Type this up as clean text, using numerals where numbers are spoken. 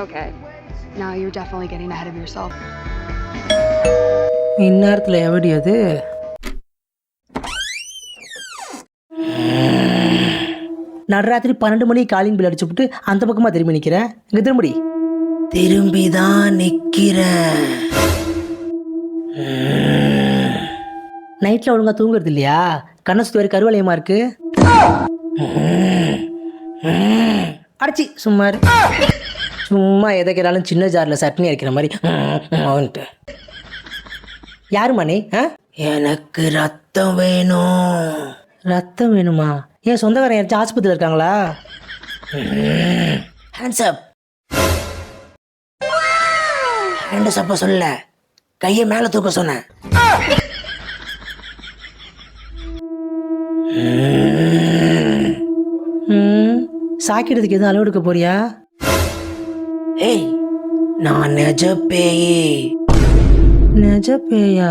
Okay. Now you're definitely getting ahead of yourself. இந்நேரத்தில் எப்படி அது? நடராத்திரி 12 மணி காலிங் பில் அடிச்சுப்புட்டு அந்த பக்கமாக திரும்பி நிற்கிறேன். இங்கே திரும்பி திரும்பிதான் நிற்கிறேன். நைட்டில் ஒழுங்காக தூங்குறது இல்லையா? கண்ணை சுற்றி வேறு கருவளையமாக இருக்கு. அடிச்சி சும்மா எதை கேட்டாலும் சின்ன ஜாரில் சட்னி அரைக்கிற மாதிரி வந்துட்டு. யாரு மணி? எனக்கு ரத்தம் வேணும். ரத்தம் வேணுமா? ஏன் சொந்தக்காரன் யாராச்சும் ஆஸ்பத்திரியில் இருக்காங்களா? ஹேண்ட்ஸ்அப். ஹேண்ட்ஸ் அப்போ சொல்ல, கையை மேலே தூக்க சொன்னேன். சாக்கிடுறதுக்கு எதுவும் அளவு எடுக்க போறியா? ஏய், நான் நெஜ பேயே. நெஜ பேயா?